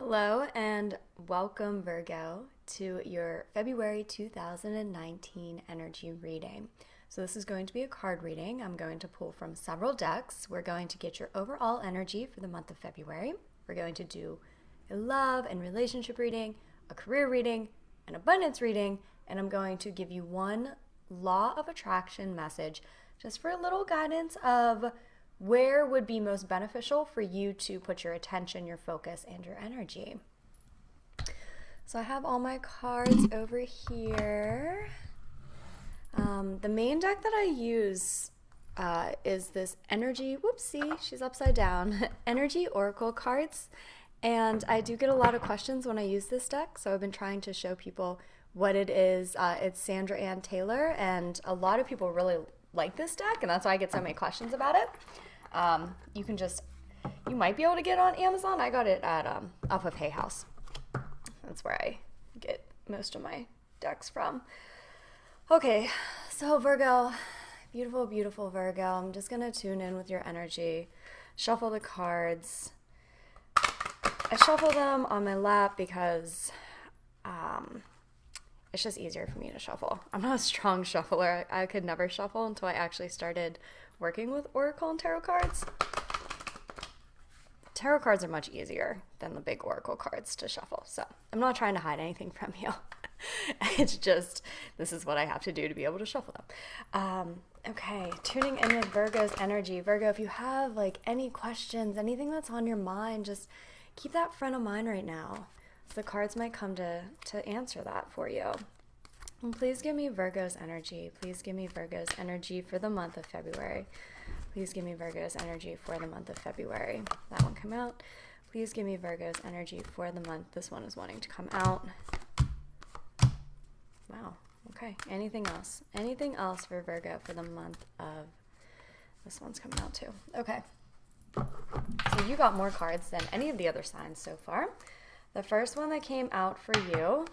Hello and welcome, Virgo, to your February 2019 energy reading. So this is going to be a card reading. I'm going to pull from several decks. We're going to get your overall energy for the month of February. We're going to do a love and relationship reading, a career reading, an abundance reading, and I'm going to give you one law of attraction message just for a little guidance of where would be most beneficial for you to put your attention, your focus, and your energy. So I have all my cards over here. The main deck that I use is this energy, whoopsie, she's upside down, energy oracle cards. And I do get a lot of questions when I use this deck, so I've been trying to show people what it is. It's Sandra Ann Taylor, and a lot of people really like this deck, and that's why I get so many questions about it. You might be able to get it on Amazon. I got it at off of Hay House. That's where I get most of my decks from. Okay, so Virgo, beautiful, beautiful Virgo. I'm just gonna tune in with your energy, shuffle the cards. I shuffle them on my lap because it's just easier for me to shuffle. I'm not a strong shuffler. I could never shuffle until I actually started working with Oracle and Tarot cards. Tarot cards are much easier than the big Oracle cards to shuffle, so I'm not trying to hide anything from you. It's just, this is what I have to do to be able to shuffle them. Okay, tuning in with Virgo's energy. Virgo, if you have like any questions, anything that's on your mind, just keep that front of mind right now. So the cards might come to answer that for you. And please give me Virgo's energy. Please give me Virgo's energy for the month of February. Please give me Virgo's energy for the month of February. That one come out. Please give me Virgo's energy for the month. This one is wanting to come out. Wow. Okay. Anything else? Anything else for Virgo for the month of... This one's coming out too. Okay. So you got more cards than any of the other signs so far. The first one that came out for you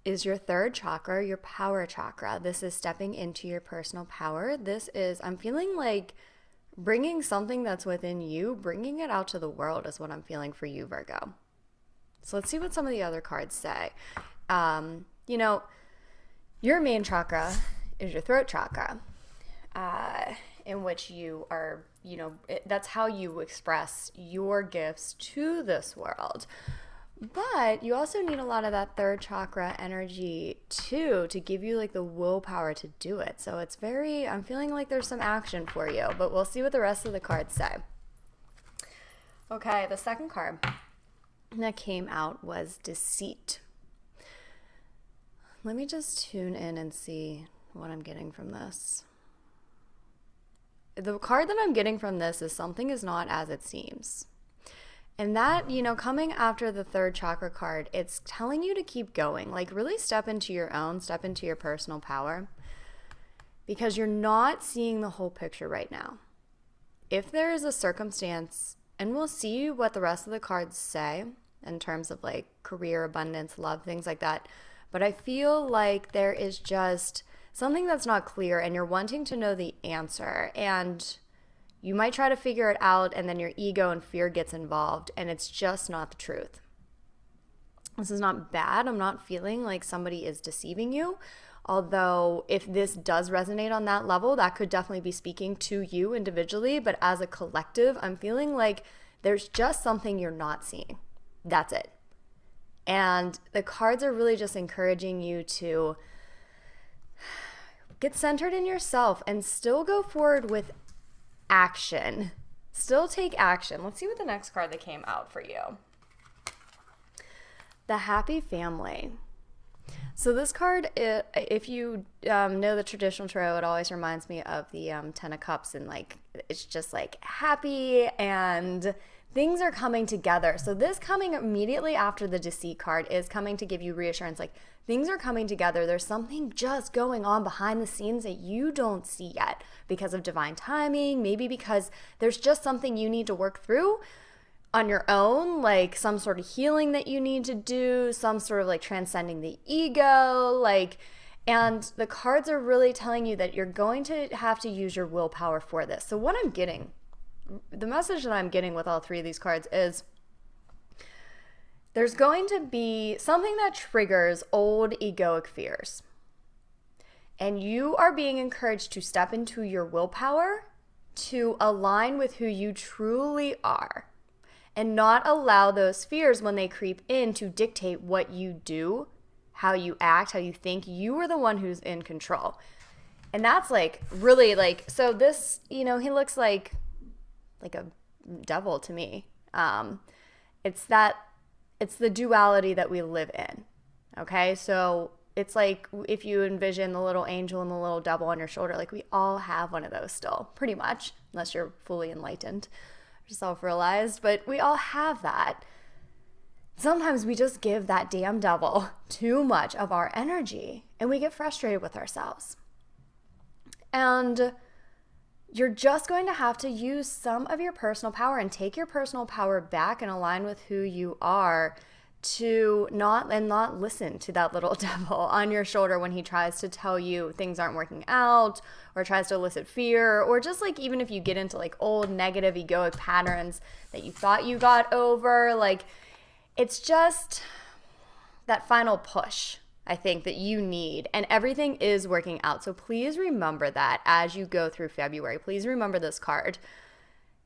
is your third chakra, your power chakra. This is stepping into your personal power. This is, I'm feeling like bringing something that's within you, bringing it out to the world is what I'm feeling for you, Virgo. So let's see what some of the other cards say. Your main chakra is your throat chakra, in which you are, that's how you express your gifts to this world. But you also need a lot of that third chakra energy too to give you like the willpower to do it. So it's I'm feeling like there's some action for you, but we'll see what the rest of the cards say. Okay, the second card that came out was deceit. Let me just tune in and see what I'm getting from this. The card that I'm getting from this is something is not as it seems. And that, coming after the third chakra card, it's telling you to keep going. Like really step into your personal power, because you're not seeing the whole picture right now. If there is a circumstance, and we'll see what the rest of the cards say in terms of like career, abundance, love, things like that. But I feel like there is just something that's not clear and you're wanting to know the answer, and you might try to figure it out, and then your ego and fear gets involved, and it's just not the truth. This is not bad. I'm not feeling like somebody is deceiving you. Although if this does resonate on that level, that could definitely be speaking to you individually. But as a collective, I'm feeling like there's just something you're not seeing. That's it. And the cards are really just encouraging you to get centered in yourself and still go forward with action. Still take action. Let's see what the next card that came out for you. The Happy Family. So this card, if you know the traditional tarot, it always reminds me of the Ten of Cups, and like it's just like happy and things are coming together. So this coming immediately after the Deceit card is coming to give you reassurance, like things are coming together. There's something just going on behind the scenes that you don't see yet because of divine timing, maybe because there's just something you need to work through on your own, like some sort of healing that you need to do, some sort of like transcending the ego, and the cards are really telling you that you're going to have to use your willpower for this. So what I'm getting the message that I'm getting with all three of these cards is there's going to be something that triggers old egoic fears. And you are being encouraged to step into your willpower to align with who you truly are and not allow those fears when they creep in to dictate what you do, how you act, how you think. You are the one who's in control. And that's like really like, so this, he looks like a devil to me. It's the duality that we live in. Okay. So it's like if you envision the little angel and the little devil on your shoulder, like we all have one of those still, pretty much, unless you're fully enlightened or self-realized, but we all have that. Sometimes we just give that damn devil too much of our energy and we get frustrated with ourselves. And you're just going to have to use some of your personal power and take your personal power back and align with who you are to not listen to that little devil on your shoulder when he tries to tell you things aren't working out or tries to elicit fear, or just like even if you get into like old negative egoic patterns that you thought you got over, like it's just that final push, I think, that you need, and everything is working out. So please remember that as you go through February. Please remember this card.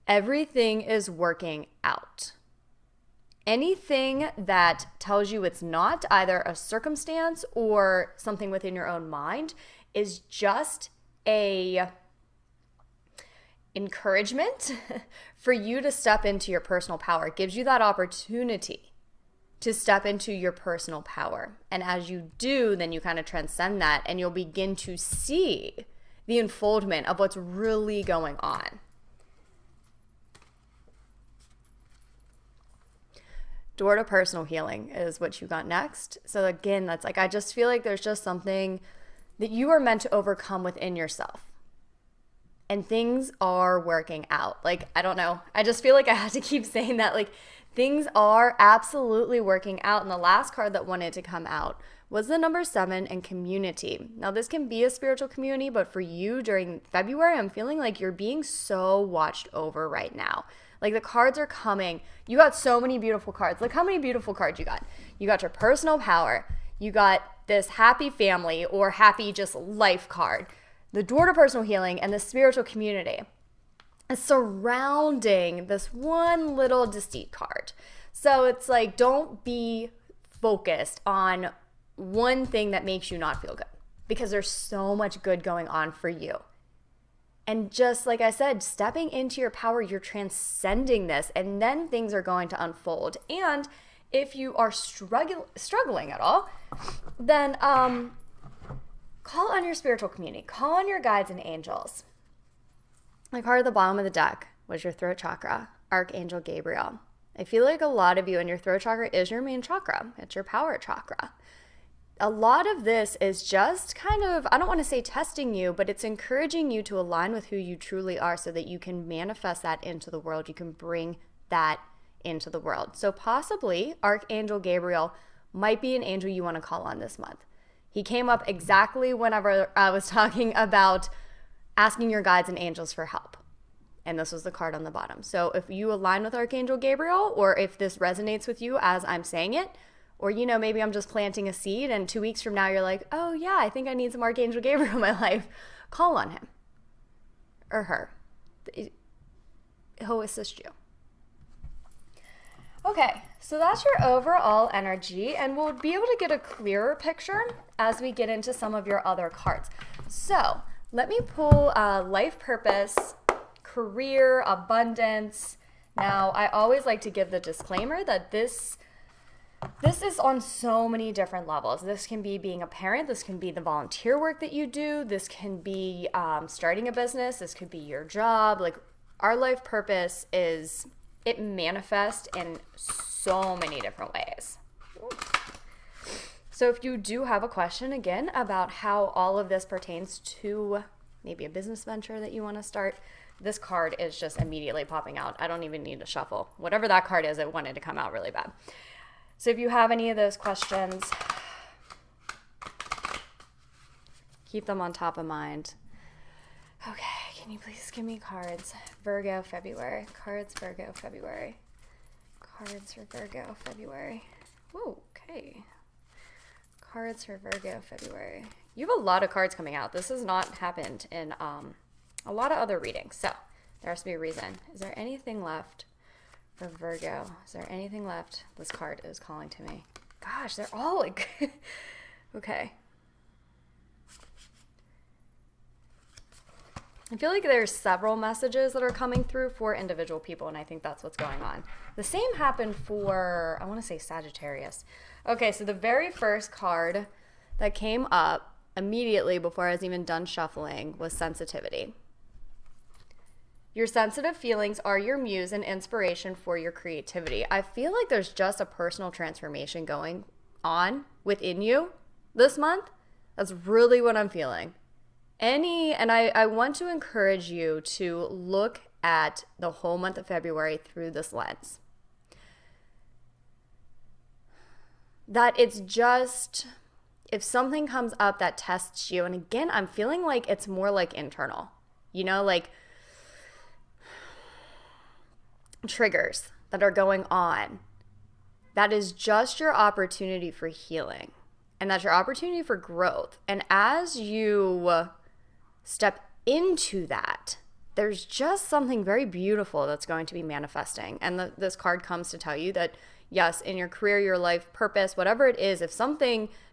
Everything is working out. Anything that tells you it's not, either a circumstance or something within your own mind, is just a encouragement for you to step into your personal power. It gives you that opportunity to step into your personal power. And as you do, then you kind of transcend that and you'll begin to see the unfoldment of what's really going on. Door to personal healing is what you got next. So again, that's like, I just feel like there's just something that you are meant to overcome within yourself. And things are working out. Like, I don't know. I just feel like I have to keep saying that. Like, things are absolutely working out. And the last card that wanted to come out was the number 7 and community. Now, this can be a spiritual community, but for you during February, I'm feeling like you're being so watched over right now. Like the cards are coming. You got so many beautiful cards. Look how many beautiful cards you got. You got your personal power. You got this happy family or happy just life card. The door to personal healing and the spiritual community is surrounding this one little deceit card. So it's like, don't be focused on one thing that makes you not feel good, because there's so much good going on for you. And just like I said, stepping into your power, you're transcending this, and then things are going to unfold. And if you are struggling at all, then call on your spiritual community. Call on your guides and angels. The card at the bottom of the deck was your throat chakra, Archangel Gabriel. I feel like a lot of you in your throat chakra is your main chakra. It's your power chakra. A lot of this is just kind of, I don't want to say testing you, but it's encouraging you to align with who you truly are so that you can manifest that into the world. You can bring that into the world. So possibly Archangel Gabriel might be an angel you want to call on this month. He came up exactly whenever I was talking about asking your guides and angels for help. And this was the card on the bottom. So if you align with Archangel Gabriel, or if this resonates with you as I'm saying it, or, maybe I'm just planting a seed and 2 weeks from now you're like, oh yeah, I think I need some Archangel Gabriel in my life. Call on him or her. He'll assist you. Okay, so that's your overall energy, and we'll be able to get a clearer picture as we get into some of your other cards. So let me pull life purpose, career, abundance. Now, I always like to give the disclaimer that this is on so many different levels. This can be being a parent. This can be the volunteer work that you do. This can be starting a business. This could be your job. Like, our life purpose it manifests in so many different ways. So if you do have a question, again, about how all of this pertains to maybe a business venture that you want to start, this card is just immediately popping out. I don't even need to shuffle. Whatever that card is, it wanted to come out really bad. So if you have any of those questions, keep them on top of mind. Okay, Can you please give me cards? Virgo, February. Cards, Virgo, February. Cards for Virgo, February. Whoa, okay. Cards for Virgo, February. You have a lot of cards coming out. This has not happened in a lot of other readings. So there has to be a reason. Is there anything left for Virgo? Is there anything left? This card is calling to me. Gosh, they're all like... Okay. I feel like there's several messages that are coming through for individual people, and I think that's what's going on. The same happened for, I want to say Sagittarius. Okay, so the very first card that came up immediately before I was even done shuffling was sensitivity. Your sensitive feelings are your muse and inspiration for your creativity. I feel like there's just a personal transformation going on within you this month. That's really what I'm feeling. And I want to encourage you to look at the whole month of February through this lens. That it's just, if something comes up that tests you, and again, I'm feeling like it's more like internal, like triggers that are going on. That is just your opportunity for healing. And that's your opportunity for growth. And as you step into that, there's just something very beautiful that's going to be manifesting. And this card comes to tell you that, yes, in your career, your life, purpose, whatever it is, if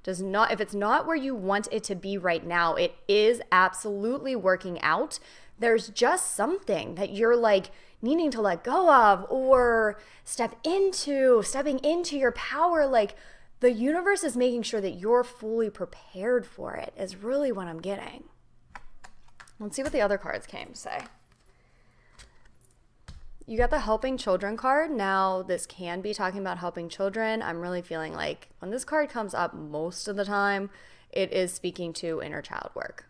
it's not where you want it to be right now, it is absolutely working out. There's just something that you're like needing to let go of or stepping into your power. Like the universe is making sure that you're fully prepared for it is really what I'm getting. Let's see what the other cards came to say. You got the helping children card. Now, this can be talking about helping children. I'm really feeling like when this card comes up most of the time, it is speaking to inner child work.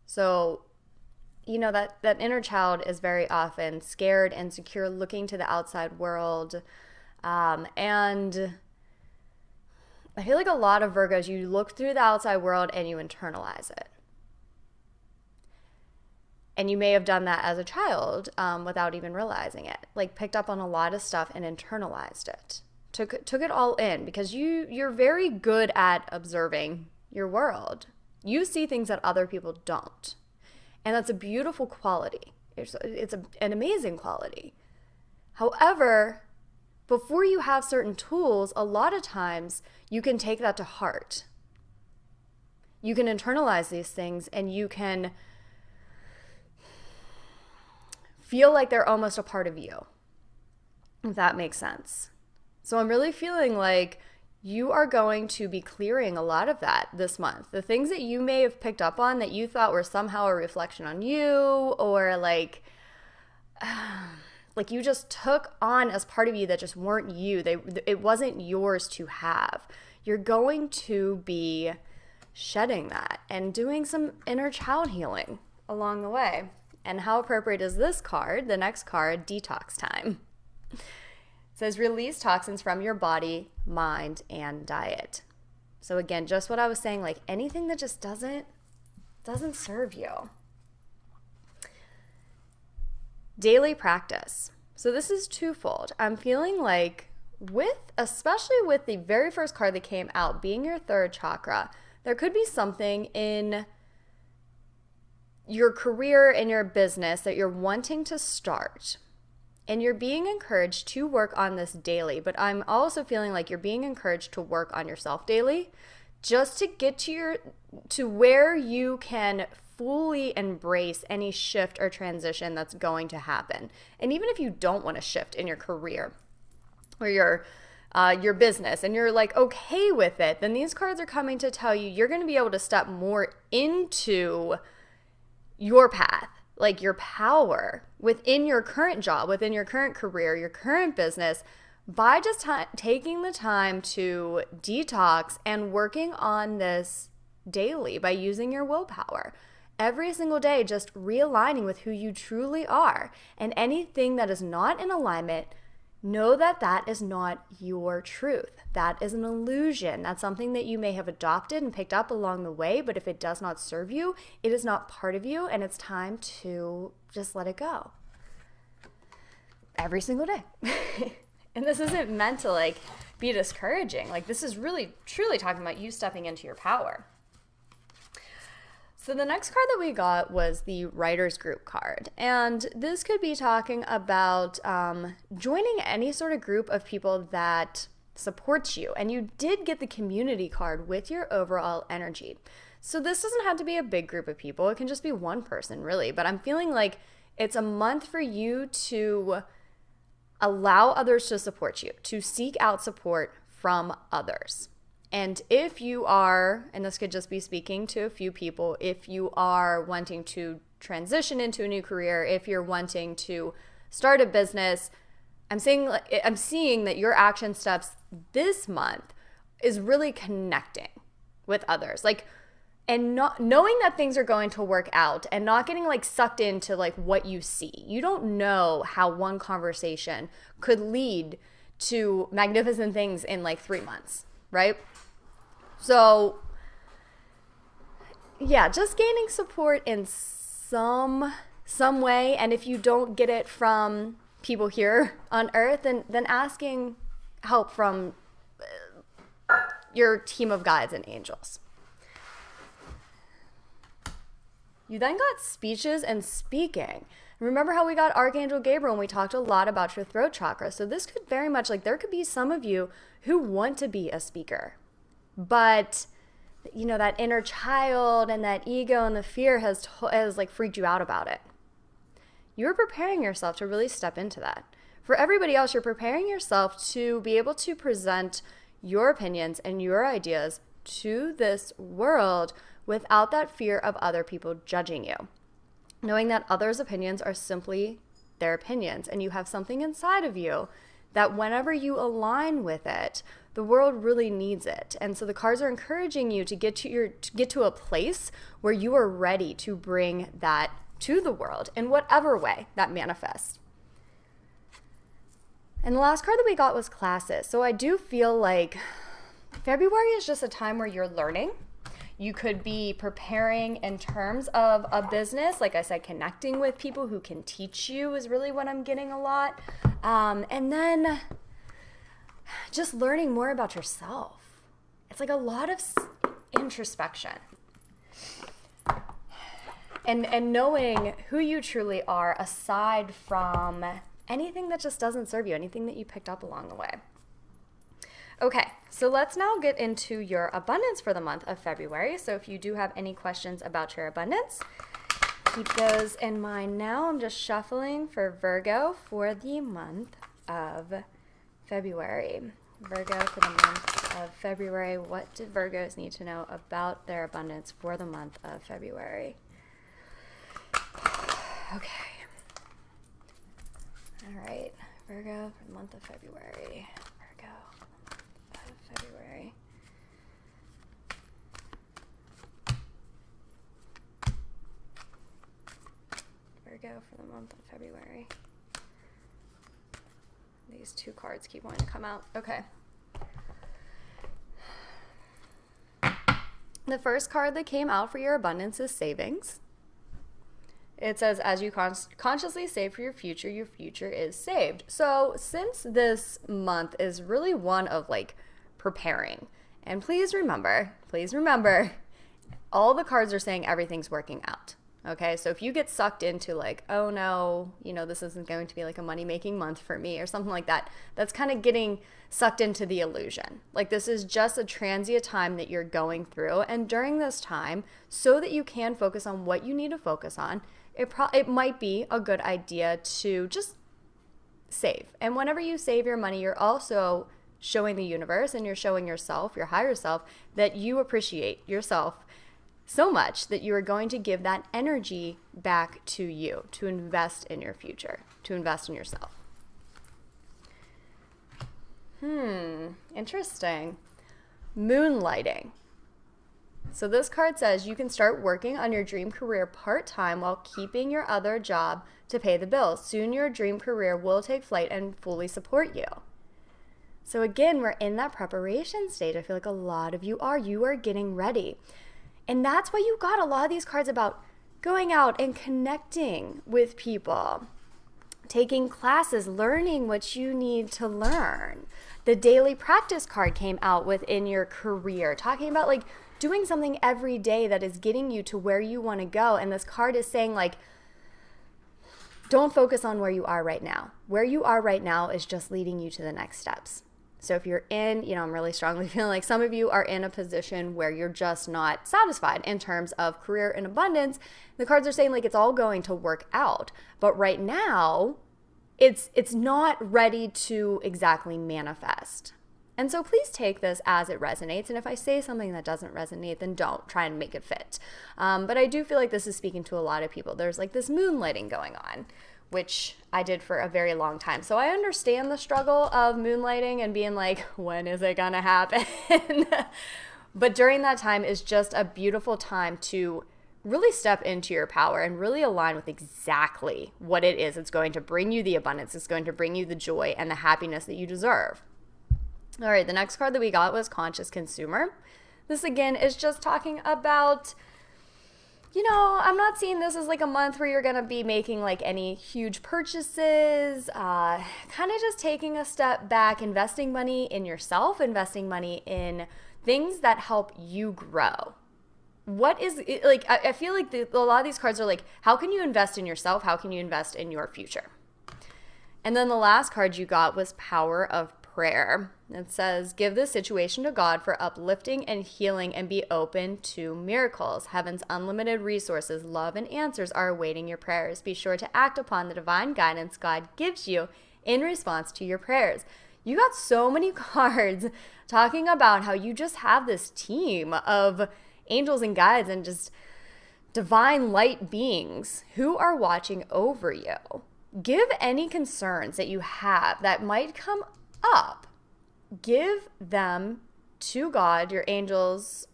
So, that inner child is very often scared, insecure, looking to the outside world. And I feel like a lot of Virgos, you look through the outside world and you internalize it. And you may have done that as a child without even realizing it. Like picked up on a lot of stuff and internalized it. Took it all in because you're very good at observing your world. You see things that other people don't. And that's a beautiful quality. It's an amazing quality. However, before you have certain tools, a lot of times you can take that to heart. You can internalize these things and you can feel like they're almost a part of you, if that makes sense. So I'm really feeling like you are going to be clearing a lot of that this month. The things that you may have picked up on that you thought were somehow a reflection on you or like you just took on as part of you that just weren't you. It wasn't yours to have. You're going to be shedding that and doing some inner child healing along the way. And how appropriate is this card? The next card, detox time. It says release toxins from your body, mind, and diet. So again, just what I was saying, like anything that just doesn't serve you. Daily practice. So this is twofold. I'm feeling like especially with the very first card that came out, being your third chakra, there could be something in your career and your business that you're wanting to start. And you're being encouraged to work on this daily, but I'm also feeling like you're being encouraged to work on yourself daily just to get to where you can fully embrace any shift or transition that's going to happen. And even if you don't want to shift in your career or your business and you're like okay with it, then these cards are coming to tell you you're going to be able to step more into your path, like your power within your current job, within your current career, your current business, by just taking the time to detox and working on this daily by using your willpower. Every single day, just realigning with who you truly are. And anything that is not in alignment, know that that is not your truth. That is an illusion. That's something that you may have adopted and picked up along the way, but if it does not serve you, it is not part of you, and it's time to just let it go. Every single day. And this isn't meant to like be discouraging. Like, this is really truly talking about you stepping into your power. So the next card that we got was the writer's group card. And this could be talking about joining any sort of group of people that supports you. And you did get the community card with your overall energy. So this doesn't have to be a big group of people. It can just be one person, really. But I'm feeling like it's a month for you to allow others to support you, to seek out support from others. And if you are, and this could just be speaking to a few people, if you are wanting to transition into a new career, if you're wanting to start a business, I'm seeing that your action steps this month is really connecting with others. Like, and not knowing that things are going to work out and not getting like sucked into like what you see. You don't know how one conversation could lead to magnificent things in like 3 months, right? So yeah, just gaining support in some way. And if you don't get it from people here on earth, then asking help from your team of guides and angels. You then got speeches and speaking. Remember how we got Archangel Gabriel and we talked a lot about your throat chakra. So this could very much, like, there could be some of you who want to be a speaker, but you know, that inner child and that ego and the fear has like freaked you out about it. You're preparing yourself to really step into that. For everybody else, you're preparing yourself to be able to present your opinions and your ideas to this world without that fear of other people judging you. Knowing that others' opinions are simply their opinions, and you have something inside of you that whenever you align with it, the world really needs it. And so the cards are encouraging you to get to a place where you are ready to bring that to the world in whatever way that manifests. And the last card that we got was classes. So I do feel like February is just a time where you're learning. You could be preparing in terms of a business. Like I said, connecting with people who can teach you is really what I'm getting a lot. And then just learning more about yourself. It's like a lot of introspection. And knowing who you truly are aside from anything that just doesn't serve you, anything that you picked up along the way. Okay, so let's now get into your abundance for the month of February. So if you do have any questions about your abundance, keep those in mind now. I'm just shuffling for Virgo for the month of February. Virgo for the month of February. What do Virgos need to know about their abundance for the month of February? Okay. All right. Virgo for the month of February. Virgo of February. Virgo for the month of February. These two cards keep wanting to come out. Okay. The first card that came out for your abundance is savings. It says, as you consciously save for your future is saved. So since this month is really one of like preparing, and please remember, all the cards are saying everything's working out. Okay, so if you get sucked into like, oh no, you know, this isn't going to be like a money-making month for me or something like that, that's kind of getting sucked into the illusion. Like, this is just a transient time that you're going through, and during this time, so that you can focus on what you need to focus on, it might be a good idea to just save. And whenever you save your money, you're also showing the universe and you're showing yourself, your higher self, that you appreciate yourself so much that you are going to give that energy back to you, to invest in your future, to invest in yourself. Interesting. Moonlighting. So this card says you can start working on your dream career part-time while keeping your other job to pay the bills. Soon your dream career will take flight and fully support you. So again, we're in that preparation stage. I feel like a lot of you are. You are getting ready. And that's why you got a lot of these cards about going out and connecting with people, taking classes, learning what you need to learn. The daily practice card came out within your career, talking about like doing something every day that is getting you to where you want to go. And this card is saying like, don't focus on where you are right now. Where you are right now is just leading you to the next steps. So if you're in, I'm really strongly feeling like some of you are in a position where you're just not satisfied in terms of career and abundance. The cards are saying like it's all going to work out. But right now, it's not ready to exactly manifest. And so please take this as it resonates. And if I say something that doesn't resonate, then don't try and make it fit. But I do feel like this is speaking to a lot of people. There's like this moonlighting going on, which I did for a very long time. So I understand the struggle of moonlighting and being like, when is it gonna happen? But during that time is just a beautiful time to really step into your power and really align with exactly what it is. It's going to bring you the abundance. It's going to bring you the joy and the happiness that you deserve. All right, the next card that we got was Conscious Consumer. This again is just talking about, I'm not seeing this as like a month where you're going to be making like any huge purchases, kind of just taking a step back, investing money in yourself, investing money in things that help you grow. What is it, like, I feel like a lot of these cards are like, how can you invest in yourself? How can you invest in your future? And then the last card you got was Power of Prayer. It says, give this situation to God for uplifting and healing and be open to miracles. Heaven's unlimited resources, love, and answers are awaiting your prayers. Be sure to act upon the divine guidance God gives you in response to your prayers. You got so many cards talking about how you just have this team of angels and guides and just divine light beings who are watching over you. Give any concerns that you have that might come up, give them to God, your angels,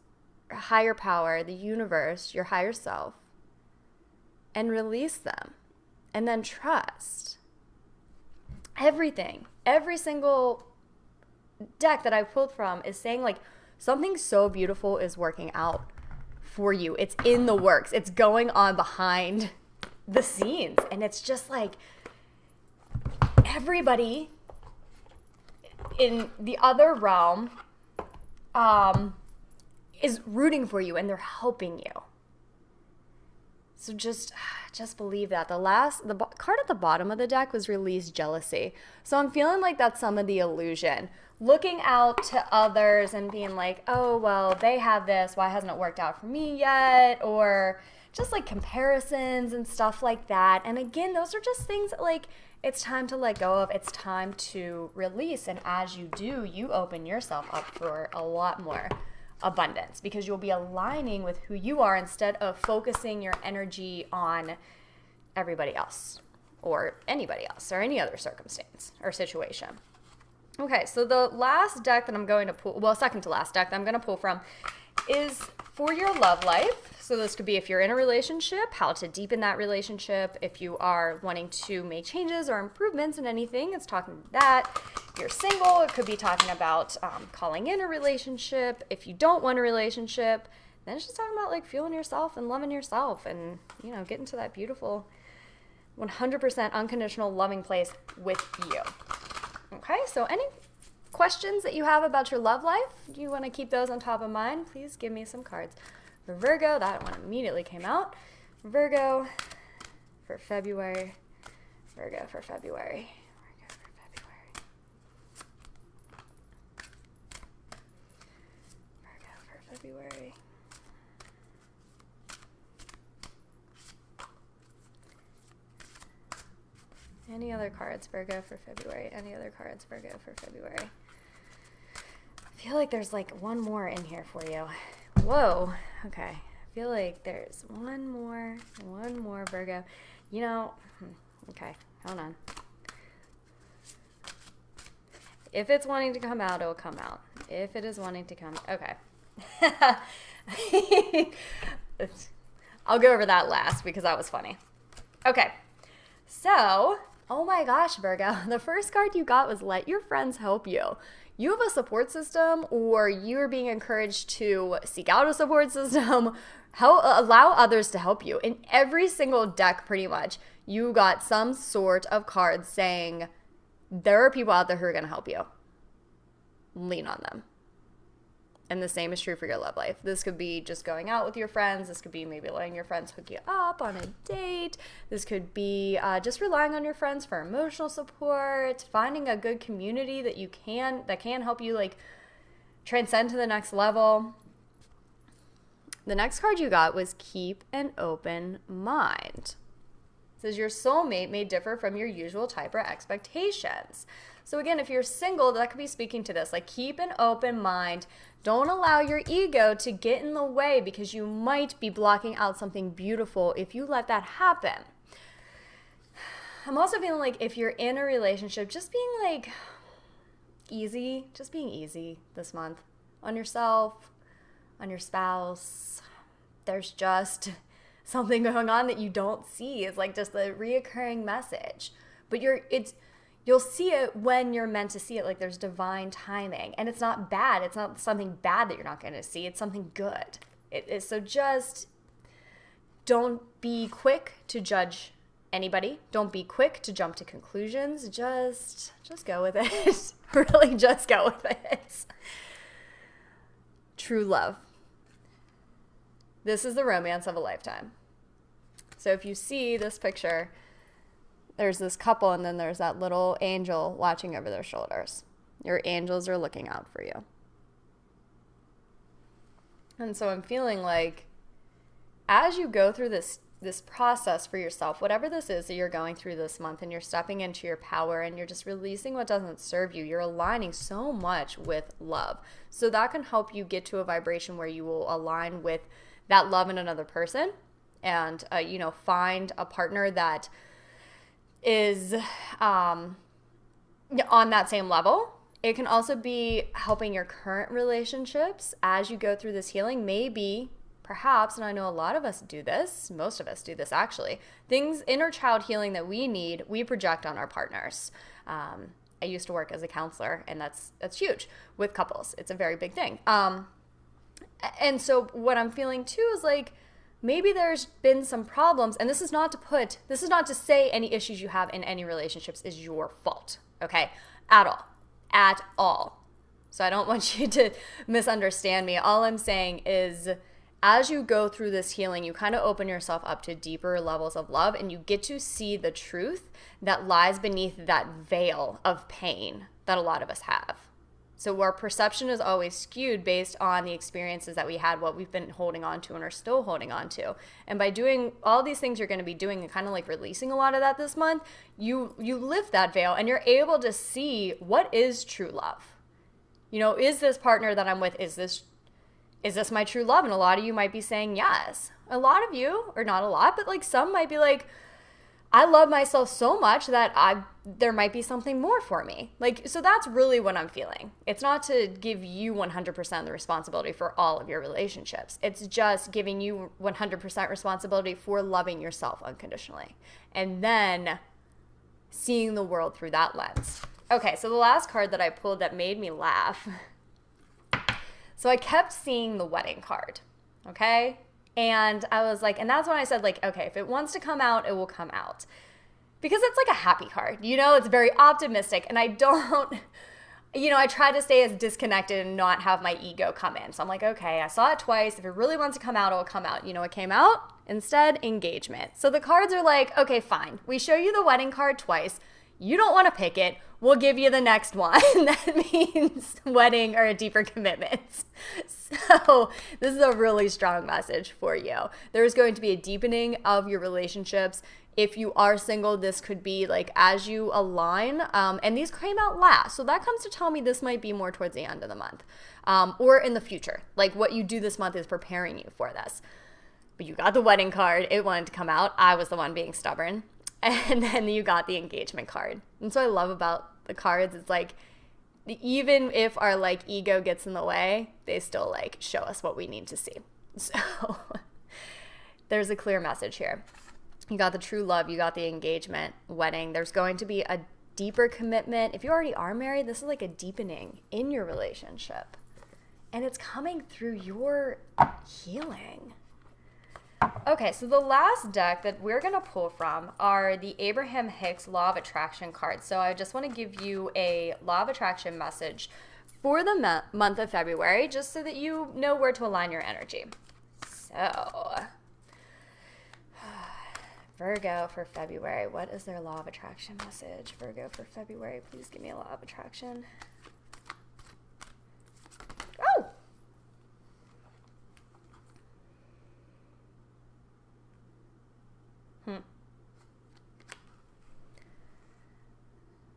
higher power, the universe, your higher self, and release them. And then trust. Everything, every single deck that I pulled from is saying like something so beautiful is working out for you. It's in the works. It's going on behind the scenes. And it's just like everybody in the other realm is rooting for you and they're helping you. So just believe that. The card at the bottom of the deck was Release Jealousy. So I'm feeling like that's some of the illusion. Looking out to others and being like, oh, well, they have this. Why hasn't it worked out for me yet? Or just like comparisons and stuff like that. And again, those are just things that like it's time to let go of. It's time to release. And as you do, you open yourself up for a lot more abundance because you'll be aligning with who you are instead of focusing your energy on everybody else or anybody else or any other circumstance or situation. Okay, so the last deck that I'm going to pull, well, second to last deck that I'm going to pull from is for your love life. So this could be if you're in a relationship, how to deepen that relationship. If you are wanting to make changes or improvements in anything, it's talking about that. If you're single, it could be talking about calling in a relationship. If you don't want a relationship, then it's just talking about like feeling yourself and loving yourself and, getting to that beautiful 100% unconditional loving place with you. Okay, so any questions that you have about your love life, do you want to keep those on top of mind? Please give me some cards. For Virgo, that one immediately came out. Virgo for February. Virgo for February. Virgo for February. Virgo for February. Any other cards, Virgo for February? Any other cards, Virgo for February? I feel like there's like one more in here for you. Whoa. Okay. I feel like there's one more, Virgo. Okay. Hold on. If it's wanting to come out, it'll come out. If it is wanting to come, okay. I'll go over that last because that was funny. Okay. So, oh my gosh, Virgo, the first card you got was let your friends help you. You have a support system, or you are being encouraged to seek out a support system, allow others to help you. In every single deck, pretty much, you got some sort of card saying there are people out there who are going to help you. Lean on them. And the same is true for your love life. This could be just going out with your friends. This could be maybe letting your friends hook you up on a date. This could be just relying on your friends for emotional support, finding a good community that can help you like transcend to the next level. The next card you got was keep an open mind. It says your soulmate may differ from your usual type or expectations. So again, if you're single, that could be speaking to this. Like, keep an open mind. Don't allow your ego to get in the way, because you might be blocking out something beautiful if you let that happen. I'm also feeling like if you're in a relationship, just being like easy, just being easy this month on yourself, on your spouse. There's just something going on that you don't see. It's like just a reoccurring message. But you'll see it when you're meant to see it. Like, there's divine timing. And it's not bad. It's not something bad that you're not going to see. It's something good. So just don't be quick to judge anybody. Don't be quick to jump to conclusions. Just go with it. Really, just go with it. True love. This is the romance of a lifetime. So if you see this picture, there's this couple, and then there's that little angel watching over their shoulders. Your angels are looking out for you. And so I'm feeling like as you go through this process for yourself, whatever this is that you're going through this month, and you're stepping into your power and you're just releasing what doesn't serve you, you're aligning so much with love. So that can help you get to a vibration where you will align with that love in another person, and find a partner that is on that same level. It can also be helping your current relationships as you go through this healing. Maybe, perhaps, and I know a lot of us do this, most of us do this actually, inner child healing that we need, we project on our partners. I used to work as a counselor, and that's huge with couples. It's a very big thing. And so what I'm feeling too is like, maybe there's been some problems, and this is not to say any issues you have in any relationships is your fault, okay? At all. So I don't want you to misunderstand me. All I'm saying is, as you go through this healing, you kind of open yourself up to deeper levels of love, and you get to see the truth that lies beneath that veil of pain that a lot of us have. So our perception is always skewed based on the experiences that we had, what we've been holding on to and are still holding on to. And by doing all these things you're going to be doing and kind of like releasing a lot of that this month, you lift that veil and you're able to see what is true love. Is this partner that I'm with, is this my true love? And a lot of you might be saying yes. A lot of you, or not a lot, but like some might be like, I love myself so much that there might be something more for me. So that's really what I'm feeling. It's not to give you 100% the responsibility for all of your relationships. It's just giving you 100% responsibility for loving yourself unconditionally. And then seeing the world through that lens. Okay, so the last card that I pulled that made me laugh. So I kept seeing the wedding card, okay? And I was like, and that's when I said, like, okay, if it wants to come out, it will come out. Because it's like a happy card, it's very optimistic. And I don't, I try to stay as disconnected and not have my ego come in. So I'm like, okay, I saw it twice. If it really wants to come out, it will come out. It came out? Instead, engagement. So the cards are like, okay, fine. We show you the wedding card twice. You don't want to pick it. We'll give you the next one. That means wedding or a deeper commitment. So this is a really strong message for you. There's going to be a deepening of your relationships. If you are single, this could be like as you align, and these came out last. So that comes to tell me this might be more towards the end of the month, or in the future. Like what you do this month is preparing you for this. But you got the wedding card. It wanted to come out. I was the one being stubborn. And then you got the engagement card. And so I love about the cards, it's like, even if our like ego gets in the way, they still like show us what we need to see. So there's a clear message here. You got the true love, you got the engagement, wedding. There's going to be a deeper commitment. If you already are married, this is like a deepening in your relationship. And it's coming through your healing. Okay, so the last deck that we're going to pull from are the Abraham Hicks Law of Attraction cards. So I just want to give you a Law of Attraction message for the month of February, just so that you know where to align your energy. So, Virgo for February. What is their Law of Attraction message? Virgo for February, please give me a Law of Attraction. Oh!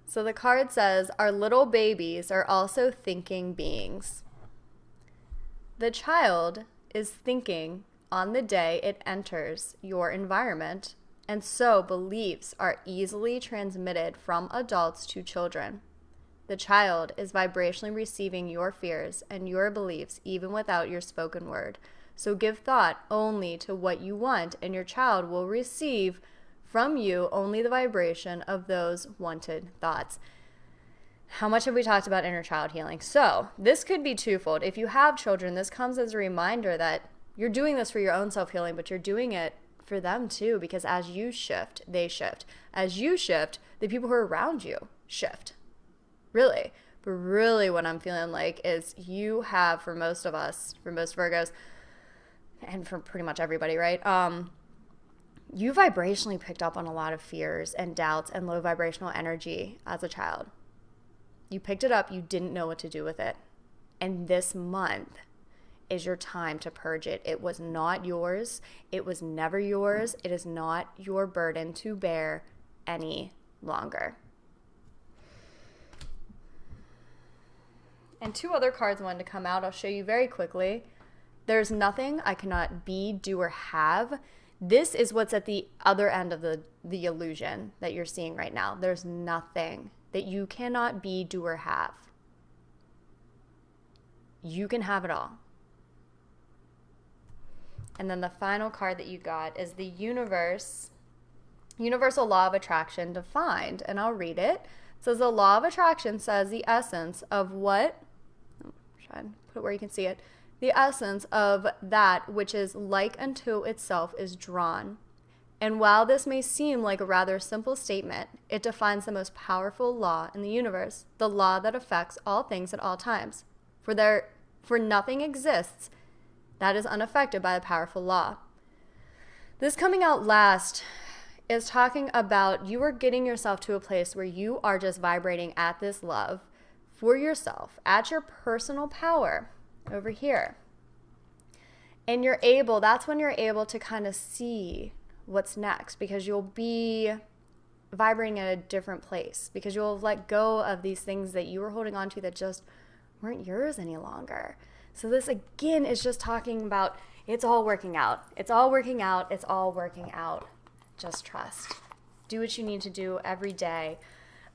So the card says, our little babies are also thinking beings. The child is thinking on the day it enters your environment, and so beliefs are easily transmitted from adults to children. The child is vibrationally receiving your fears and your beliefs even without your spoken word. So give thought only to what you want, and your child will receive from you only the vibration of those wanted thoughts. How much have we talked about inner child healing? So this could be twofold. If you have children, this comes as a reminder that you're doing this for your own self-healing, but you're doing it for them too, because as you shift, they shift. As you shift, the people who are around you shift. Really. But really what I'm feeling like is you have, for most of us, for most Virgos, and for pretty much everybody, right? You vibrationally picked up on a lot of fears and doubts and low vibrational energy as a child. You picked it up, you didn't know what to do with it. And this month is your time to purge it. It was not yours. It was never yours. It is not your burden to bear any longer. And two other cards wanted to come out. I'll show you very quickly. There's nothing I cannot be, do, or have. This is what's at the other end of the illusion that you're seeing right now. There's nothing that you cannot be, do, or have. You can have it all. And then the final card that you got is the Universal Law of Attraction defined. And I'll read it. It says the Law of Attraction says the essence of what? Try and put it where you can see it. The essence of that which is like unto itself is drawn. And while this may seem like a rather simple statement, it defines the most powerful law in the universe, the law that affects all things at all times. For nothing exists that is unaffected by the powerful law. This coming out last is talking about you are getting yourself to a place where you are just vibrating at this love for yourself, at your personal power. Over here. And that's when you're able to kind of see what's next, because you'll be vibrating at a different place, because you'll let go of these things that you were holding on to that just weren't yours any longer. So this again is just talking about it's all working out. It's all working out. It's all working out. Just trust. Do what you need to do every day.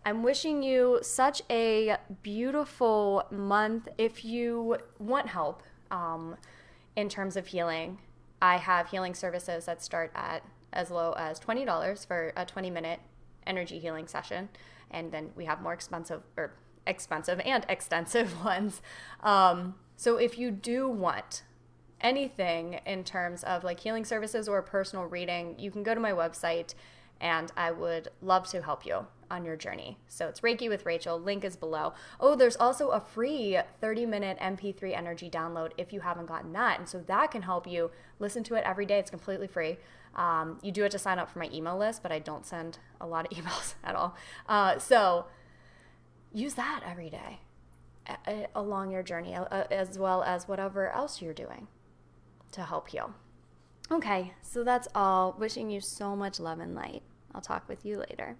I'm wishing you such a beautiful month. If you want help in terms of healing, I have healing services that start at as low as $20 for a 20-minute energy healing session. And then we have more expensive and extensive ones. So if you do want anything in terms of like healing services or a personal reading, you can go to my website and I would love to help you on your journey. So it's Reiki with Rachel. Link is below. Oh, there's also a free 30-minute MP3 energy download if you haven't gotten that. And so that can help you listen to it every day. It's completely free. You do have to sign up for my email list, but I don't send a lot of emails at all. So use that every day along your journey, as well as whatever else you're doing to help heal. Okay, so that's all. Wishing you so much love and light. I'll talk with you later.